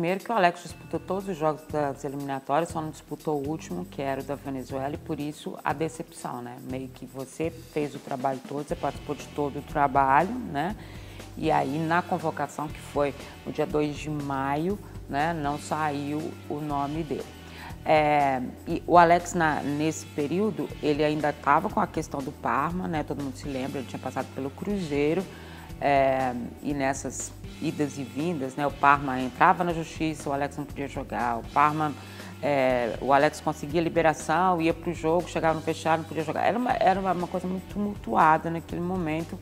primeiro que o Alex disputou todos os jogos das eliminatórias, só não disputou o último, que era o da Venezuela, e por isso a decepção, né? Meio que você fez o trabalho todo, você participou de todo o trabalho, né? E aí na convocação, que foi no dia 2 de maio, né, não saiu o nome dele. E o Alex, nesse período, ele ainda estava com a questão do Parma, né? Todo mundo se lembra, ele tinha passado pelo Cruzeiro, e nessas idas e vindas, né? O Parma entrava na justiça, o Alex não podia jogar, o Alex conseguia liberação, ia para o jogo, chegava no fechado, não podia jogar. Era uma coisa muito tumultuada naquele momento.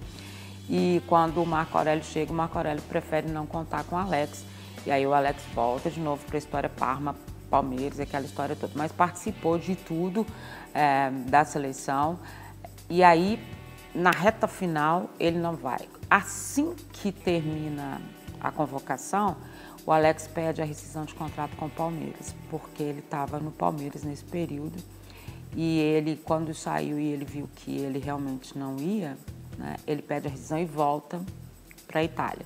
E quando o Marco Aurélio chega, o Marco Aurélio prefere não contar com o Alex. E aí o Alex volta de novo para a história Parma, Palmeiras, aquela história toda. Mas participou de tudo da seleção. E aí, na reta final, ele não vai. Assim que termina a convocação, o Alex pede a rescisão de contrato com o Palmeiras, porque ele estava no Palmeiras nesse período. E ele, quando saiu e ele viu que ele realmente não ia, né, ele pede a rescisão e volta para a Itália.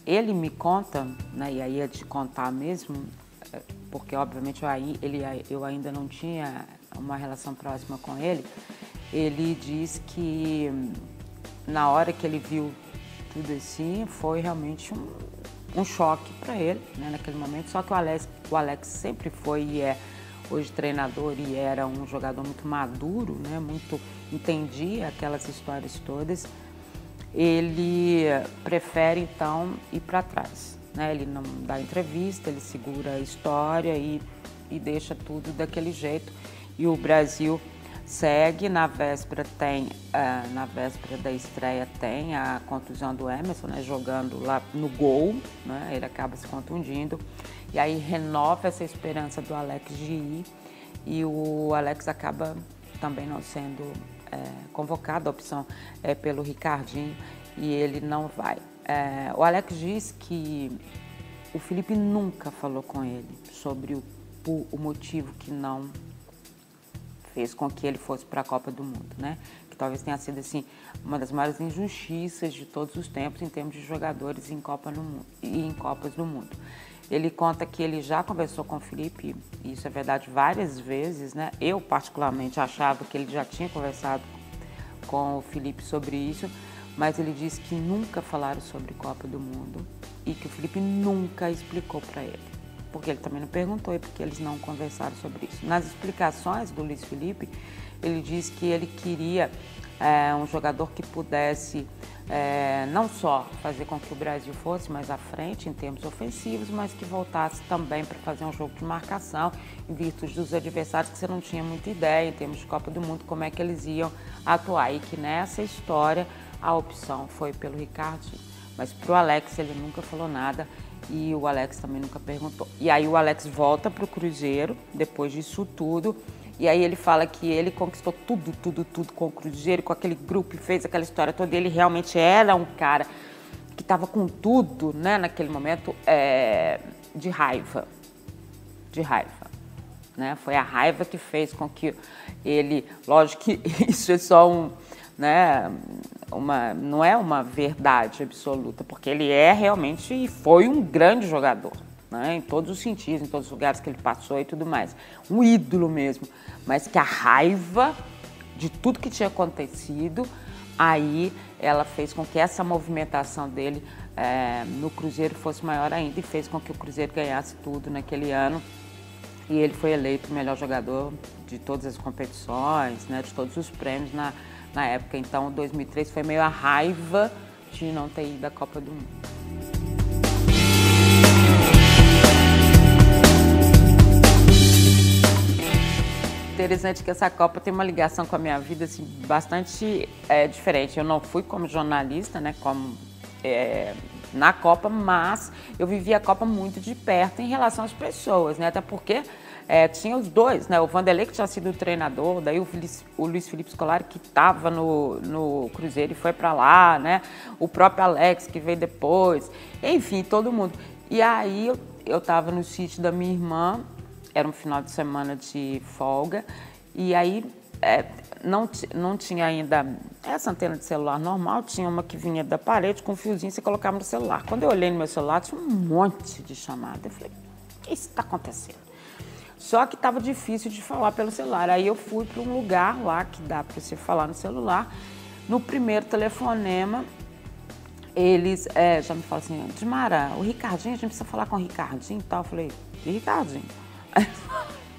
Ele me conta, né, e aí é de contar mesmo, porque obviamente eu ainda não tinha uma relação próxima com ele. Ele diz que na hora que ele viu tudo assim, foi realmente um choque para ele, né, naquele momento. Só que o Alex sempre foi e é hoje treinador e era um jogador muito maduro, né, entendia aquelas histórias todas. Ele prefere então ir para trás, né? Ele não dá entrevista, ele segura a história e deixa tudo daquele jeito. E o Brasil segue. Na véspera da estreia tem a contusão do Emerson, né, jogando lá no gol, né, ele acaba se contundindo, e aí renova essa esperança do Alex de ir, e o Alex acaba também não sendo convocado, a opção é pelo Ricardinho, e ele não vai. O Alex diz que o Felipe nunca falou com ele sobre o motivo que não fez com que ele fosse para a Copa do Mundo, né? Que talvez tenha sido assim uma das maiores injustiças de todos os tempos em termos de jogadores em Copas do Mundo. Ele conta que ele já conversou com o Felipe, e isso é verdade, várias vezes, né? Eu particularmente achava que ele já tinha conversado com o Felipe sobre isso, mas ele disse que nunca falaram sobre Copa do Mundo e que o Felipe nunca explicou para ele, porque ele também não perguntou e porque eles não conversaram sobre isso. Nas explicações do Luiz Felipe, ele diz que ele queria um jogador que pudesse não só fazer com que o Brasil fosse mais à frente em termos ofensivos, mas que voltasse também para fazer um jogo de marcação, em virtude dos adversários que você não tinha muita ideia em termos de Copa do Mundo, como é que eles iam atuar. E que nessa história a opção foi pelo Ricardinho. Mas para o Alex ele nunca falou nada e o Alex também nunca perguntou. E aí o Alex volta para o Cruzeiro depois disso tudo. E aí ele fala que ele conquistou tudo com o Cruzeiro, com aquele grupo, fez aquela história toda. Ele realmente era um cara que estava com tudo, né, naquele momento, de raiva. Né? Foi a raiva que fez com que ele... Lógico que isso é só não é uma verdade absoluta, porque ele realmente e foi um grande jogador, né, em todos os sentidos, em todos os lugares que ele passou e tudo mais. Um ídolo mesmo, mas que a raiva de tudo que tinha acontecido, aí ela fez com que essa movimentação dele no Cruzeiro fosse maior ainda e fez com que o Cruzeiro ganhasse tudo naquele ano. E ele foi eleito o melhor jogador de todas as competições, né, de todos os prêmios na época. Então, 2003 foi meio a raiva de não ter ido à Copa do Mundo. Interessante que essa Copa tem uma ligação com a minha vida assim, bastante diferente. Eu não fui como jornalista, né, na Copa, mas eu vivi a Copa muito de perto em relação às pessoas, né, até porque tinha os dois, né, o Vanderlei que tinha sido o treinador, daí o Luiz Felipe Scolari que estava no Cruzeiro e foi para lá, né, o próprio Alex que veio depois, enfim, todo mundo. E aí eu estava no sítio da minha irmã, era um final de semana de folga, e aí não tinha ainda essa antena de celular normal, tinha uma que vinha da parede com um fiozinho, você colocava no celular. Quando eu olhei no meu celular, tinha um monte de chamada. Eu falei, o que está acontecendo? Só que estava difícil de falar pelo celular. Aí eu fui para um lugar lá que dá para você falar no celular. No primeiro telefonema, eles já me falaram assim, Dimara, o Ricardinho, a gente precisa falar com o Ricardinho e tal. Eu falei, que Ricardinho?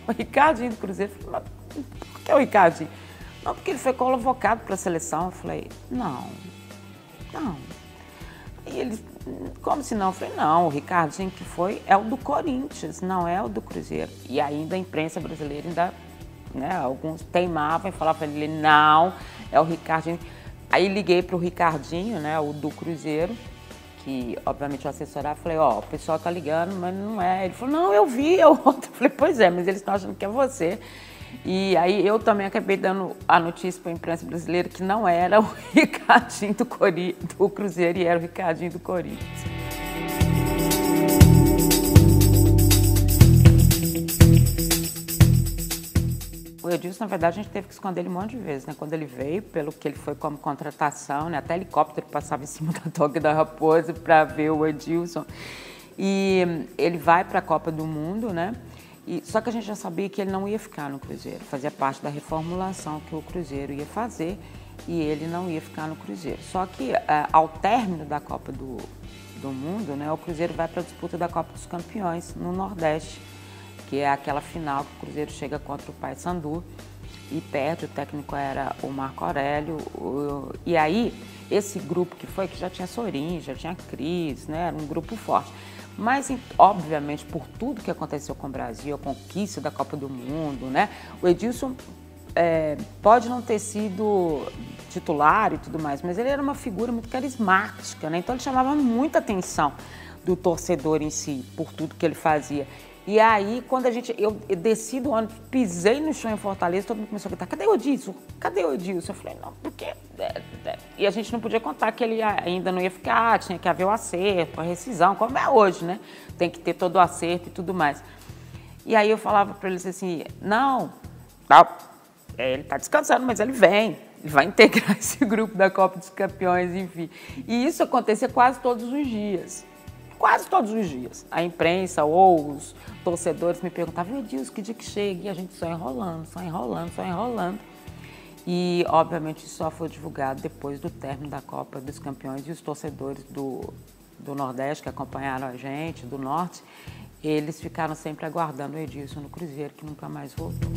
O Ricardinho do Cruzeiro. Eu falei, mas por que o Ricardinho? Não, porque ele foi convocado para a seleção. Eu falei, não. E eles, como se não? Eu falei, não, o Ricardinho que foi é o do Corinthians, não é o do Cruzeiro. E ainda a imprensa brasileira, ainda, né, alguns teimavam e falavam para ele, não, é o Ricardinho. Aí liguei para o Ricardinho, né, o do Cruzeiro, que obviamente o assessorava, falei, ó, o pessoal tá ligando, mas não é. Ele falou, não, eu vi, é o outro. Eu falei, pois é, mas eles estão achando que é você. E aí eu também acabei dando a notícia para a imprensa brasileira que não era o Ricardinho do Cruzeiro e era o Ricardinho do Corinthians. O Edilson, na verdade, a gente teve que esconder ele um monte de vezes, né? Quando ele veio, pelo que ele foi como contratação, né? Até helicóptero passava em cima da Toca da Raposa para ver o Edilson. E ele vai para a Copa do Mundo, né? Só que a gente já sabia que ele não ia ficar no Cruzeiro, fazia parte da reformulação que o Cruzeiro ia fazer e ele não ia ficar no Cruzeiro. Só que ao término da Copa do Mundo, né, o Cruzeiro vai para a disputa da Copa dos Campeões no Nordeste, que é aquela final que o Cruzeiro chega contra o Paysandu e perde, o técnico era o Marco Aurélio. E aí, esse grupo que já tinha Sorin, já tinha Cris, né, era um grupo forte. Mas, obviamente, por tudo que aconteceu com o Brasil, a conquista da Copa do Mundo, né? O Edilson pode não ter sido titular e tudo mais, mas ele era uma figura muito carismática, né? Então ele chamava muita atenção do torcedor em si, por tudo que ele fazia. E aí, quando eu desci do ônibus, pisei no chão em Fortaleza, todo mundo começou a gritar, cadê o Edilson? Cadê o Edilson? Eu falei, não, porque... E a gente não podia contar que ele ainda não ia ficar, tinha que haver o acerto, a rescisão, como é hoje, né? Tem que ter todo o acerto e tudo mais. E aí eu falava para eles assim, não, ele tá descansando, mas ele vem, ele vai integrar esse grupo da Copa dos Campeões, enfim. E isso acontecia quase todos os dias. Quase todos os dias. A imprensa ou os torcedores me perguntavam, Edilson, que dia que chega? E a gente só enrolando. E, obviamente, isso só foi divulgado depois do término da Copa dos Campeões e os torcedores do Nordeste que acompanharam a gente, do Norte, eles ficaram sempre aguardando o Edilson no Cruzeiro, que nunca mais voltou.